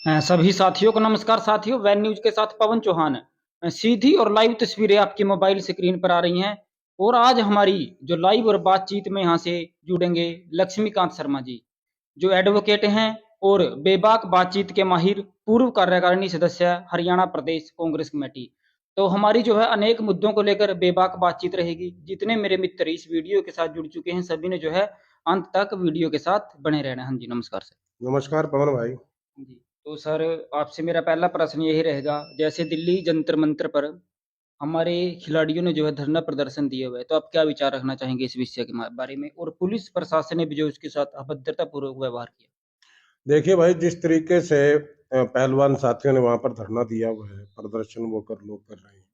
सभी साथियों को नमस्कार। साथियों, वैन न्यूज के साथ पवन चौहान। सीधी और लाइव तस्वीरें आपकी मोबाइल स्क्रीन पर आ रही हैं और आज हमारी जो लाइव और बातचीत में यहाँ से जुड़ेंगे लक्ष्मीकांत शर्मा जी, जो एडवोकेट हैं और बेबाक बातचीत के माहिर, पूर्व कार्यकारिणी सदस्य हरियाणा प्रदेश कांग्रेस कमेटी। तो हमारी जो है अनेक मुद्दों को लेकर बेबाक बातचीत रहेगी। जितने मेरे मित्र इस वीडियो के साथ जुड़ चुके हैं सभी ने जो है अंत तक वीडियो के साथ बने रहना। हाँ जी, नमस्कार सर। नमस्कार पवन भाई। जी, तो सर आपसे मेरा पहला प्रश्न यही रहेगा, जैसे दिल्ली जंतर मंतर पर हमारे खिलाड़ियों ने जो है धरना प्रदर्शन दिए हुए है, तो आप क्या विचार रखना चाहेंगे इस विषय के बारे में, और पुलिस प्रशासन ने भी जो उसके साथ अभद्रता पूर्वक व्यवहार किया। देखिए भाई, जिस तरीके से पहलवान साथियों ने वहां पर धरना दिया हुआ है, प्रदर्शन वो कर लोग कर रहे हैं,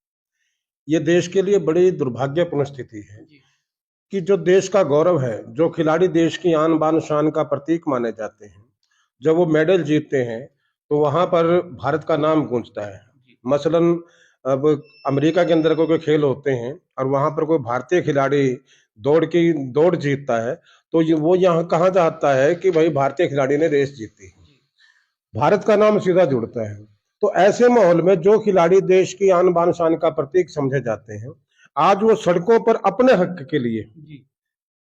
ये देश के लिए बड़ी दुर्भाग्यपूर्ण स्थिति है जी कि जो देश का गौरव है, जो खिलाड़ी देश की आन बान शान का प्रतीक माने जाते हैं, जब वो मेडल जीतते हैं तो वहां पर भारत का नाम गूंजता है। जी मसलन अब अमेरिका के अंदर कोई खेल होते हैं और वहां पर कोई भारतीय खिलाड़ी दौड़ जीतता है, तो वो यहाँ कहा जाता है कि भाई भारतीय खिलाड़ी ने रेस जीती, जी भारत का नाम सीधा जुड़ता है। तो ऐसे माहौल में जो खिलाड़ी देश की आन बान शान का प्रतीक समझे जाते हैं, आज वो सड़कों पर अपने हक के लिए, जी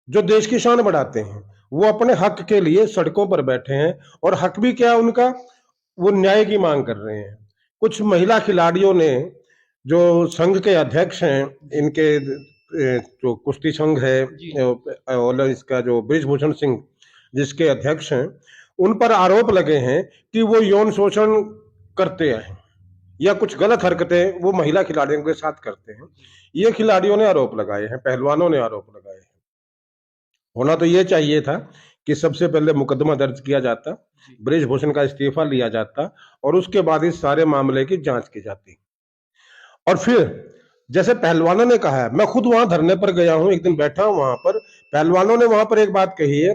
जो देश की शान बढ़ाते हैं, वो अपने हक के लिए सड़कों पर बैठे हैं। और हक भी क्या उनका, वो न्याय की मांग कर रहे हैं। कुछ महिला खिलाड़ियों ने, जो संघ के अध्यक्ष हैं, इनके जो कुश्ती संघ है जी और इसका जो बृजभूषण सिंह जिसके अध्यक्ष हैं, उन पर आरोप लगे हैं कि वो यौन शोषण करते हैं या कुछ गलत हरकतें वो महिला खिलाड़ियों के साथ करते हैं। ये खिलाड़ियों ने आरोप लगाए हैं, पहलवानों ने आरोप लगाए हैं। होना तो ये चाहिए था कि सबसे पहले मुकदमा दर्ज किया जाता, जी बृजभूषण का इस्तीफा लिया जाता और उसके बाद इस सारे मामले की जांच की जाती। और फिर जैसे पहलवानों ने कहा है, मैं खुद वहां धरने पर गया हूं, एक दिन बैठा हूं वहां पर, पहलवानों ने वहां पर एक बात कही है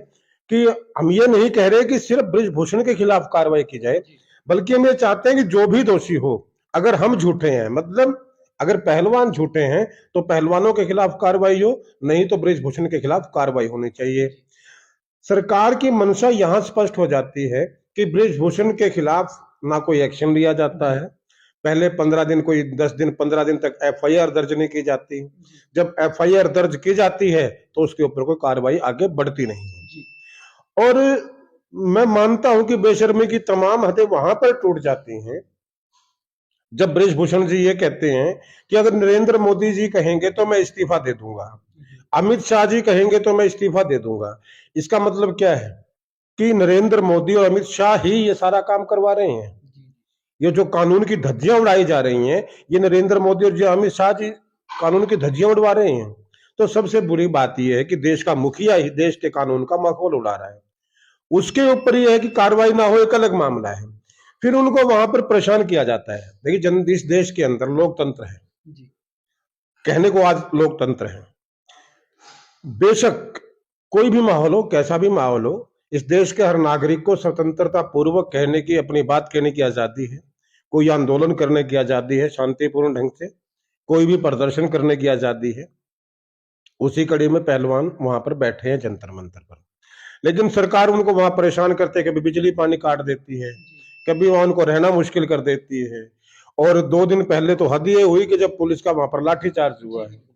कि हम ये नहीं कह रहे कि सिर्फ बृजभूषण के खिलाफ कार्रवाई की जाए, जी बल्कि हम ये चाहते हैं कि जो भी दोषी हो, अगर हम झूठे हैं, मतलब अगर पहलवान झूठे हैं तो पहलवानों के खिलाफ कार्रवाई हो, नहीं तो बृजभूषण के खिलाफ कार्रवाई होनी चाहिए। जी सरकार की मंशा यहां स्पष्ट हो जाती है कि बृजभूषण के खिलाफ ना कोई एक्शन लिया जाता जी है। पहले 15 दिन, कोई 10 दिन 15 दिन तक एफआईआर दर्ज नहीं की जाती। जी जब एफआईआर दर्ज की जाती है तो उसके ऊपर कोई कार्रवाई आगे बढ़ती नहीं है। जी और मैं मानता हूं कि बेशर्मी की तमाम हदें वहां पर टूट जाती हैं जब बृजभूषण जी ये कहते हैं कि अगर नरेंद्र मोदी जी कहेंगे तो मैं इस्तीफा दे दूंगा, जी अमित शाह जी कहेंगे तो मैं इस्तीफा दे दूंगा। इसका मतलब क्या है कि नरेंद्र मोदी और अमित शाह ही ये सारा काम करवा रहे हैं। जी ये जो कानून की धज्जियां उड़ाई जा रही हैं, ये नरेंद्र मोदी और जो अमित शाह जी कानून की धज्जियां उड़वा रहे हैं। तो सबसे बुरी बात यह है कि देश का मुखिया ही देश के कानून का माहौल उड़ा रहा है। उसके ऊपर यह है कि कार्रवाई ना हो, एक अलग मामला है, फिर उनको वहां पर परेशान किया जाता है। देखिए, इस देश के अंदर लोकतंत्र है, जी कहने को आज लोकतंत्र है। बेशक कोई भी माहौल हो, कैसा भी माहौल हो, इस देश के हर नागरिक को स्वतंत्रता पूर्वक कहने की, अपनी बात कहने की आजादी है। कोई आंदोलन करने की आजादी है शांतिपूर्ण ढंग से, कोई भी प्रदर्शन करने की आजादी है। उसी कड़ी में पहलवान वहां पर बैठे हैं जंतर मंतर पर, लेकिन सरकार उनको वहां परेशान करते, कभी बिजली पानी काट देती है, जी कभी वहां उनको रहना मुश्किल कर देती है। और 2 दिन पहले तो हद ये हुई कि जब पुलिस का वहां पर लाठीचार्ज जी हुआ है, बिल्कुल।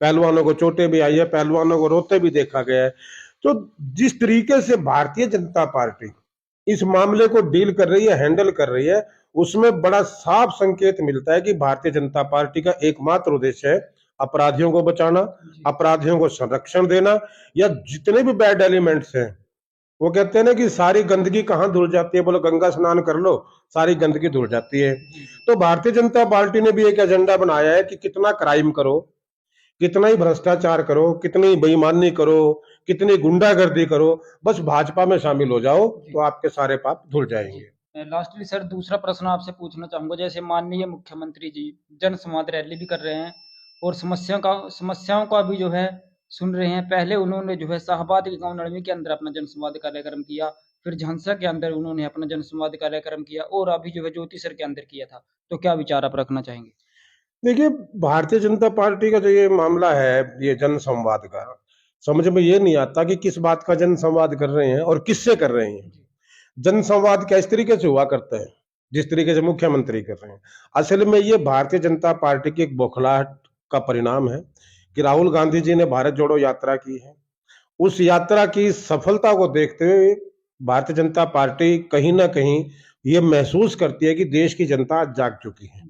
पहलवानों को चोटें भी आई है, पहलवानों को रोते भी देखा गया है। तो जिस तरीके से भारतीय जनता पार्टी इस मामले को डील कर रही है, हैंडल कर रही है, उसमें बड़ा साफ संकेत मिलता है कि भारतीय जनता पार्टी का एकमात्र उद्देश्य है अपराधियों को बचाना, जी अपराधियों को संरक्षण देना, या जितने भी बैड एलिमेंट्स हैं। वो कहते हैं ना कि सारी गंदगी कहाँ धुल जाती है, बोलो गंगा स्नान कर लो, सारी गंदगी धुल जाती है। जी जी तो भारतीय जनता पार्टी ने भी एक एजेंडा बनाया है कि कितना क्राइम करो, कितना ही भ्रष्टाचार करो, कितनी बेईमानी करो, कितनी गुंडागर्दी करो, बस भाजपा में शामिल हो जाओ जी तो आपके सारे पाप धुल जी। जाएंगे। लास्टली सर दूसरा प्रश्न आपसे पूछना चाहूंगा, जैसे माननीय मुख्यमंत्री जी जन संवाद रैली भी कर रहे हैं और समस्याओं का भी जो है सुन रहे हैं। पहले उन्होंने जो है शाहबाद के गांव नड़वी के अंदर अपना जन संवाद कार्यक्रम किया, फिर झंसा के अंदर उन्होंने अपना जन संवाद कार्यक्रम किया और अभी जो है ज्योतिसर के अंदर किया था। तो क्या विचार आप रखना चाहेंगे? देखिए, भारतीय जनता पार्टी का जो ये मामला है, ये जन संवाद का, समझ में ये नहीं आता कि किस बात का जन संवाद कर रहे हैं और किससे कर रहे हैं। जी जनसंवाद क्या इस तरीके से हुआ करता है जिस तरीके से मुख्यमंत्री कर रहे हैं। असल में ये भारतीय जनता पार्टी की एक बौखलाहट का परिणाम है कि राहुल गांधी जी ने भारत जोड़ो यात्रा की है। उस यात्रा की सफलता को देखते हुए भारतीय जनता पार्टी कहीं ना कहीं ये महसूस करती है कि देश की जनता आज जाग चुकी है।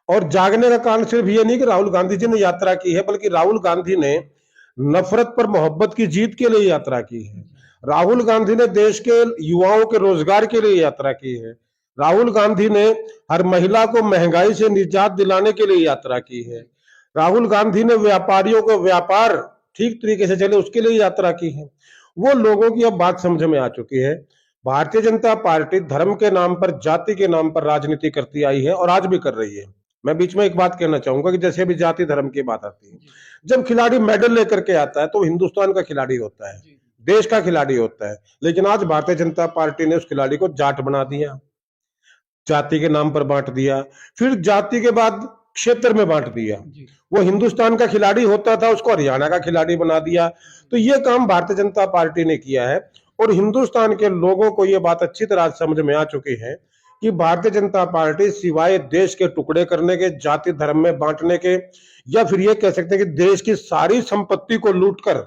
और जागने का कारण सिर्फ ये नहीं कि राहुल गांधी जी ने यात्रा की है, बल्कि राहुल गांधी ने नफरत पर मोहब्बत की जीत के लिए यात्रा की है। राहुल गांधी ने देश के युवाओं के रोजगार के लिए यात्रा की है। राहुल गांधी ने हर महिला को महंगाई से निजात दिलाने के लिए यात्रा की है। राहुल गांधी ने व्यापारियों को व्यापार ठीक तरीके से चले उसके लिए यात्रा की है। वो लोगों की अब बात समझ में आ चुकी है। भारतीय जनता पार्टी धर्म के नाम पर, जाति के नाम पर राजनीति करती आई है और आज भी कर रही है। मैं बीच में एक बात कहना चाहूंगा कि जैसे अभी जाति धर्म की बात आती है, जब खिलाड़ी मेडल लेकर के आता है तो हिंदुस्तान का खिलाड़ी होता है, देश का खिलाड़ी होता है। लेकिन आज भारतीय जनता पार्टी ने उस खिलाड़ी को जाट बना दिया, जाति के नाम पर बांट दिया, फिर जाति के बाद क्षेत्र में बांट दिया। वो हिंदुस्तान का खिलाड़ी होता था, उसको हरियाणा का खिलाड़ी बना दिया। तो ये काम भारतीय जनता पार्टी ने किया है और हिंदुस्तान के लोगों को ये बात अच्छी तरह समझ में आ चुकी है कि भारतीय जनता पार्टी सिवाय देश के टुकड़े करने के, जाति धर्म में बांटने के, या फिर ये कह सकते हैं कि देश की सारी संपत्ति को लूटकर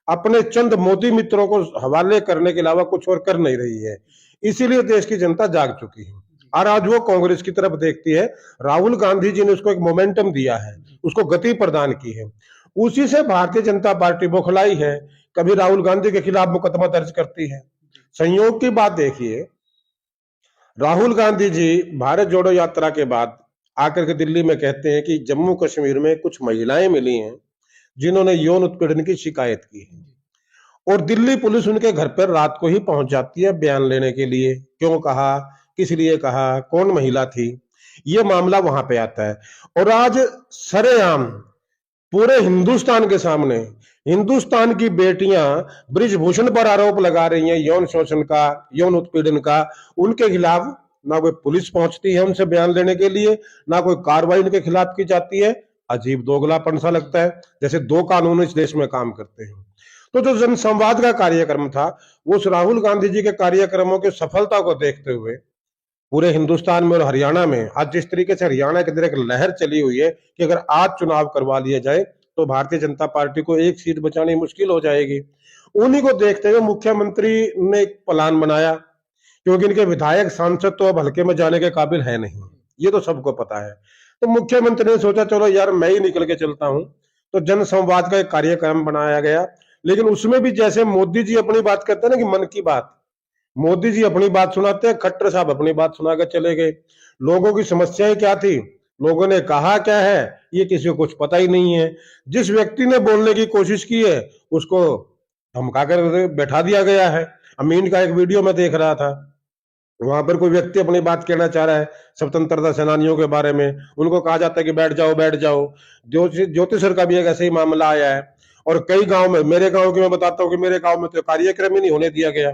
अपने चंद मोदी मित्रों को हवाले करने के अलावा कुछ और कर नहीं रही है। इसीलिए देश की जनता जाग चुकी है और आज वो कांग्रेस की तरफ देखती है। राहुल गांधी जी ने उसको एक मोमेंटम दिया है, उसको गति प्रदान की है। उसी से भारतीय जनता पार्टी बौखलाई है, कभी राहुल गांधी के खिलाफ मुकदमा दर्ज करती है। संयोग की बात देखिए, राहुल गांधी जी भारत जोड़ो यात्रा के बाद आकर के दिल्ली में कहते हैं कि जम्मू कश्मीर में कुछ महिलाएं मिली हैं जिन्होंने यौन उत्पीड़न की शिकायत की है और दिल्ली पुलिस उनके घर पर रात को ही पहुंच जाती है बयान लेने के लिए। क्यों कहा, किस लिए कहा, कौन महिला थी, ये मामला वहां पे आता है। और आज सरेआम पूरे हिंदुस्तान के सामने हिंदुस्तान की बेटियां ब्रिजभूषण पर आरोप लगा रही हैं यौन शोषण का, यौन उत्पीड़न का। उनके खिलाफ ना कोई पुलिस पहुंचती है उनसे बयान लेने के लिए, ना कोई कार्रवाई उनके खिलाफ की जाती है। अजीब दोगलापन सा लगता है, जैसे दो कानून इस देश में काम करते हैं। तो जो जनसंवाद का कार्यक्रम था, वो उस राहुल गांधी जी के कार्यक्रमों की सफलता को देखते हुए पूरे हिंदुस्तान में और हरियाणा में आज जिस तरीके से हरियाणा के अंदर एक लहर चली हुई है कि अगर आज चुनाव करवा लिया जाए तो भारतीय जनता पार्टी को एक सीट बचानी मुश्किल हो जाएगी। उन्हीं को देखते हुए मुख्यमंत्री ने एक प्लान बनाया, क्योंकि इनके विधायक सांसद तो अब हल्के में जाने के काबिल है नहीं, ये तो सबको पता है। तो मुख्यमंत्री ने सोचा चलो यार मैं ही निकल के चलता हूं। तो जनसंवाद का एक कार्यक्रम बनाया गया, लेकिन उसमें भी जैसे मोदी जी अपनी बात करते हैं ना कि मन की बात, मोदी जी अपनी बात सुनाते हैं, खट्टर साहब अपनी बात सुनाकर चले गए। लोगों की समस्याएं क्या थी, लोगों ने कहा क्या है, ये किसी को कुछ पता ही नहीं है। जिस व्यक्ति ने बोलने की कोशिश की है उसको धमकाकर बैठा दिया गया है। अमीन का एक वीडियो में देख रहा था, वहां पर कोई व्यक्ति अपनी बात कहना चाह रहा है स्वतंत्रता सेनानियों के बारे में, उनको कहा जाता है कि बैठ जाओ बैठ जाओ। ज्योतिषर का भी एक ऐसे ही मामला आया है। और कई गांव में, मेरे गांव की मैं बताता हूँ कि मेरे गांव में तो कार्यक्रम ही नहीं होने दिया गया।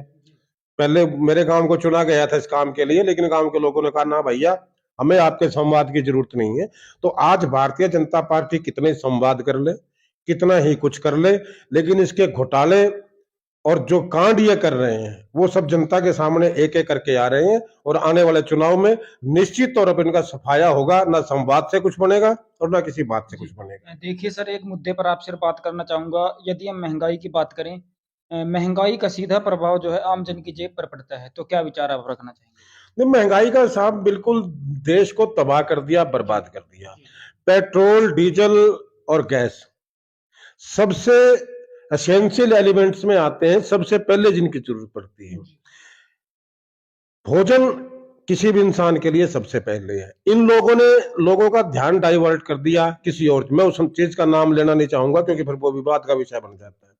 पहले मेरे गांव को चुना गया था इस काम के लिए, लेकिन गांव के लोगों ने कहा ना भैया, हमें आपके संवाद की जरूरत नहीं है। तो आज भारतीय जनता पार्टी कितने संवाद कर ले, कितना ही कुछ कर ले, लेकिन इसके घोटाले और जो कांड ये कर रहे हैं वो सब जनता के सामने एक एक करके आ रहे हैं। और आने वाले चुनाव में निश्चित तौर पर इनका सफाया होगा, ना संवाद से कुछ बनेगा और ना किसी बात से कुछ बनेगा। देखिए सर, एक मुद्दे पर आपसे बात करना चाहूंगा। यदि हम महंगाई की बात करें, महंगाई का सीधा प्रभाव जो है आम जन की जेब पर पड़ता है, तो क्या विचार आप रखना चाहेंगे? महंगाई का साहब बिल्कुल देश को तबाह कर दिया, बर्बाद कर दिया। पेट्रोल, डीजल और गैस सबसे एसेंशियल एलिमेंट्स में आते हैं, सबसे पहले जिनकी जरूरत पड़ती है। भोजन किसी भी इंसान के लिए सबसे पहले है। इन लोगों ने लोगों का ध्यान डाइवर्ट कर दिया किसी और, मैं उस चीज का नाम लेना नहीं चाहूंगा क्योंकि फिर वो विवाद का विषय बन जाता है।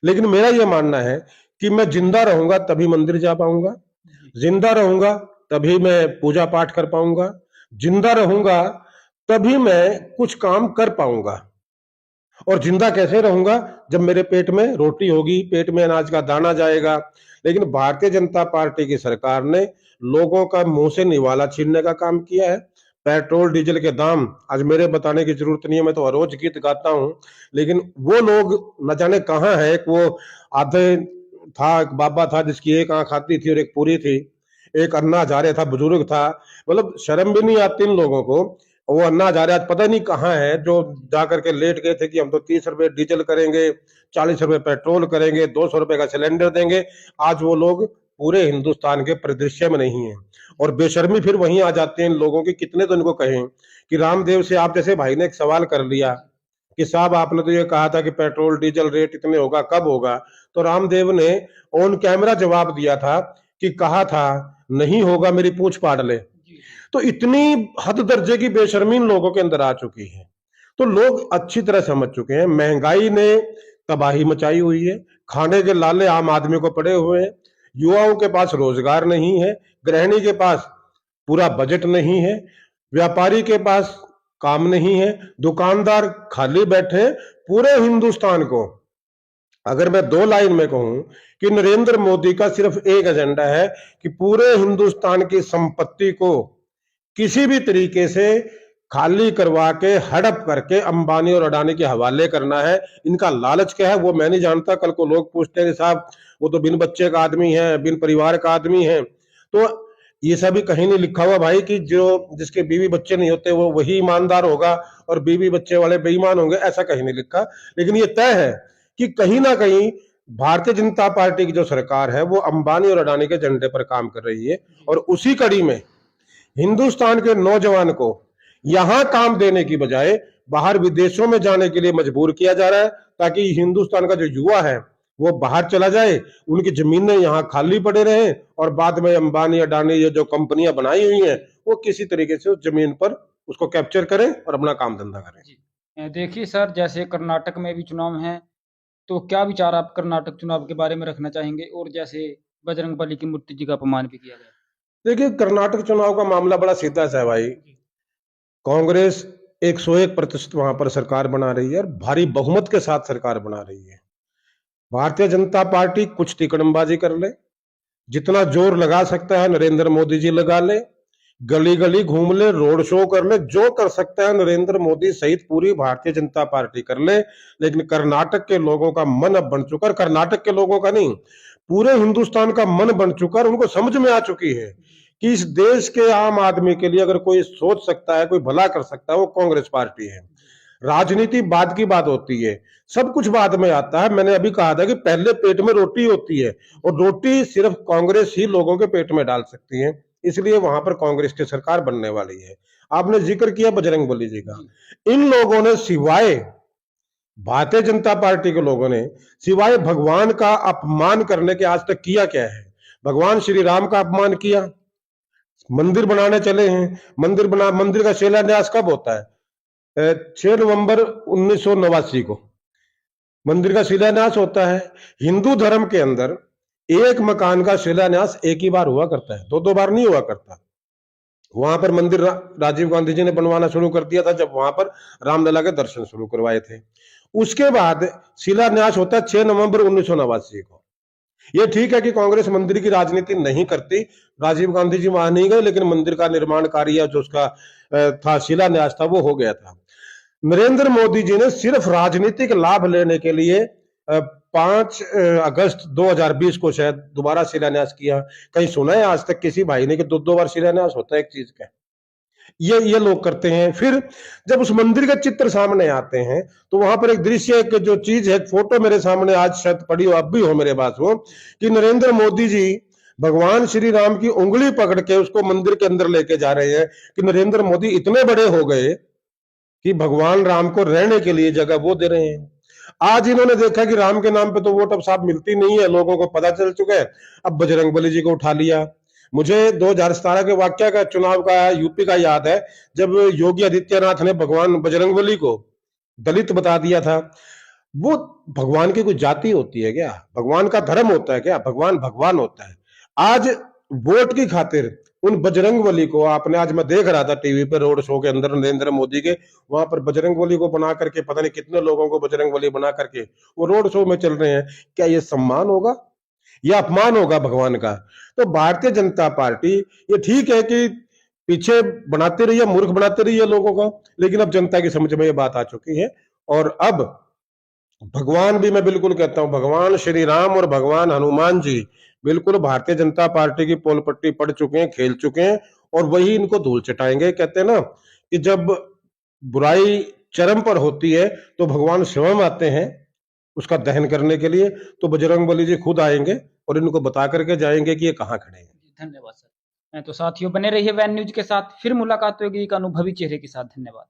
लेकिन मेरा यह मानना है कि मैं जिंदा रहूंगा तभी मंदिर जा पाऊंगा, जिंदा रहूंगा तभी मैं पूजा पाठ कर पाऊंगा, जिंदा रहूंगा तभी मैं कुछ काम कर पाऊंगा। और जिंदा कैसे रहूंगा, जब मेरे पेट में रोटी होगी, पेट में अनाज का दाना जाएगा। लेकिन भारतीय जनता पार्टी की सरकार ने लोगों का मुंह से निवाला छीनने का काम किया है। पेट्रोल डीजल के दाम आज मेरे बताने की जरूरत नहीं है, मैं तो रोज गीत गाता हूं। लेकिन वो लोग न जाने कहां है, वो आधे था, एक बाबा था जिसकी एक आंख आती थी और एक पूरी थी, एक अन्ना हजारे था, बुजुर्ग था, मतलब शर्म भी नहीं आती इन लोगों को। वो अन्ना हजारे आज पता नहीं कहाँ है, जो जाकर के लेट गए थे कि हम तो 30 रुपए डीजल करेंगे, 40 रुपए पेट्रोल करेंगे, 200 रुपए का सिलेंडर देंगे। आज वो लोग पूरे हिंदुस्तान के परिदृश्य में नहीं है, और बेशर्मी फिर वहीं आ जाते हैं इन लोगों की। कितने तो इनको कहें कि रामदेव से आप जैसे भाई ने एक सवाल कर लिया कि साहब आपने तो ये कहा था कि पेट्रोल डीजल रेट इतने होगा, कब होगा? तो रामदेव ने ऑन कैमरा जवाब दिया था कि कहा था नहीं होगा, मेरी पूछ पाड़ ले। तो इतनी हद दर्जे की बेशर्मी इन लोगों के अंदर आ चुकी है। तो लोग अच्छी तरह समझ चुके हैं, महंगाई ने तबाही मचाई हुई है, खाने के लाले आम आदमी को पड़े हुए हैं, युवाओं के पास रोजगार नहीं है, गृहिणी के पास पूरा बजट नहीं है, व्यापारी के पास काम नहीं है, दुकानदार खाली बैठे। पूरे हिंदुस्तान को अगर मैं 2 लाइन में कहूं कि नरेंद्र मोदी का सिर्फ एक एजेंडा है कि पूरे हिंदुस्तान की संपत्ति को किसी भी तरीके से खाली करवा के हड़प करके अंबानी और अडानी के हवाले करना है। इनका लालच क्या है वो मैं नहीं जानता। कल को लोग पूछते हैं साहब वो तो बिन बच्चे का आदमी है, बिन परिवार का आदमी है। तो ये सभी कहीं नहीं लिखा हुआ भाई कि जो जिसके बीवी बच्चे नहीं होते वो वही ईमानदार होगा और बीवी बच्चे वाले बेईमान होंगे, ऐसा कहीं नहीं लिखा। लेकिन ये तय है कि कहीं ना कहीं भारतीय जनता पार्टी की जो सरकार है वो अंबानी और अडानी के एजेंडे पर काम कर रही है, और उसी कड़ी में हिंदुस्तान के नौजवान को यहां काम देने की बजाय बाहर विदेशों में जाने के लिए मजबूर किया जा रहा है, ताकि हिंदुस्तान का जो युवा है वो बाहर चला जाए, उनकी जमीनें यहाँ खाली पड़े रहे, और बाद में अंबानी अडानी ये जो कंपनियां बनाई हुई हैं वो किसी तरीके से उस जमीन पर उसको कैप्चर करें और अपना काम धंधा करें। जी। देखिए सर, जैसे कर्नाटक में भी चुनाव हैं, तो क्या विचार आप कर्नाटक चुनाव के बारे में रखना चाहेंगे? और जैसे बजरंगबली की मूर्ति जी का अपमान भी किया गया। देखिए कर्नाटक चुनाव का मामला बड़ा सीधा सा है भाई। कांग्रेस 101% वहां पर सरकार बना रही है और भारी बहुमत के साथ सरकार बना रही है। भारतीय जनता पार्टी कुछ टिकड़मबाजी कर ले, जितना जोर लगा सकता है नरेंद्र मोदी जी लगा ले, गली गली घूम ले, रोड शो कर ले, जो कर सकता है नरेंद्र मोदी सहित पूरी भारतीय जनता पार्टी कर ले। लेकिन कर्नाटक के लोगों का मन अब बन चुका है, कर्नाटक के लोगों का नहीं, पूरे हिंदुस्तान का मन बन चुका है। उनको समझ में आ चुकी है कि इस देश के आम आदमी के लिए अगर कोई सोच सकता है, कोई भला कर सकता है, वो कांग्रेस पार्टी है। राजनीति बाद की बात होती है, सब कुछ बाद में आता है। मैंने अभी कहा था कि पहले पेट में रोटी होती है, और रोटी सिर्फ कांग्रेस ही लोगों के पेट में डाल सकती है। इसलिए वहां पर कांग्रेस की सरकार बनने वाली है। आपने जिक्र किया बजरंगबली जी का, इन लोगों ने सिवाय भारतीय जनता पार्टी के लोगों ने सिवाय भगवान का अपमान करने के आज तक किया क्या है? भगवान श्री राम का अपमान किया, मंदिर बनाने चले हैं, मंदिर का शिलान्यास कब होता है? 6 नवंबर 1989 को मंदिर का शिलान्यास होता है। हिंदू धर्म के अंदर एक मकान का शिलान्यास एक ही बार हुआ करता है, 2 बार नहीं हुआ करता। वहां पर मंदिर राजीव गांधी जी ने बनवाना शुरू कर दिया था जब वहां पर रामलला के दर्शन शुरू करवाए थे। उसके बाद शिलान्यास होता है 6 नवंबर 1989 को। ये ठीक है कि कांग्रेस मंदिर की राजनीति नहीं करती, राजीव गांधी जी वहां नहीं गए, लेकिन मंदिर का निर्माण कार्य जो उसका था शिलान्यास था वो हो गया था। नरेंद्र मोदी जी ने सिर्फ राजनीतिक लाभ लेने के लिए 5 अगस्त 2020 को शायद दोबारा शिलान्यास किया। कहीं सुना है आज तक किसी भाई ने कि 2 बार शिलान्यास होता है एक चीज का? ये लोग करते हैं। फिर जब उस मंदिर के चित्र सामने आते हैं तो वहां पर एक दृश्य, एक जो चीज है, फोटो मेरे सामने आज शायद पड़ी हो, अब भी हो मेरे पास वो, कि नरेंद्र मोदी जी भगवान श्री राम की उंगली पकड़ के उसको मंदिर के अंदर लेके जा रहे हैं। कि नरेंद्र मोदी इतने बड़े हो गए कि भगवान राम को रहने के लिए जगह वो दे रहे हैं। आज इन्होंने देखा कि राम के नाम पे तो वोट अब साहब मिलती नहीं है, लोगों को पता चल चुका है, अब बजरंगबली जी को उठा लिया। मुझे 2017 के वाकया का, चुनाव का, यूपी का याद है, जब योगी आदित्यनाथ ने भगवान बजरंगबली को दलित बता दिया था। वो भगवान की कोई जाति होती है क्या? भगवान का धर्म होता है क्या? भगवान भगवान होता है। आज वोट की खातिर उन बजरंगबली को आपने, आज मैं देख रहा था टीवी पे रोड शो के अंदर नरेंद्र मोदी के, वहां पर बजरंगबली को बना करके, पता नहीं कितने लोगों को बजरंगबली बना करके वो रोड शो में चल रहे हैं। क्या ये सम्मान होगा या अपमान होगा भगवान का? तो भारतीय जनता पार्टी, ये ठीक है कि पीछे बनाते रहिए, मूर्ख बनाते रहिए लोगों को, लेकिन अब जनता की समझ में ये बात आ चुकी है। और अब भगवान भी, मैं बिल्कुल कहता हूं, भगवान श्री राम और भगवान हनुमान जी बिल्कुल भारतीय जनता पार्टी की पोल पट्टी पड़ चुके हैं, खेल चुके हैं, और वही इनको धूल चटाएंगे। कहते हैं ना कि जब बुराई चरम पर होती है तो भगवान स्वयं आते हैं उसका दहन करने के लिए। तो बजरंगबली जी खुद आएंगे और इनको बता करके जाएंगे कि ये कहाँ खड़े हैं। धन्यवाद सर। तो साथियों बने रहिए वैन न्यूज के साथ, फिर मुलाकात होगी एक अनुभवी चेहरे के साथ। धन्यवाद।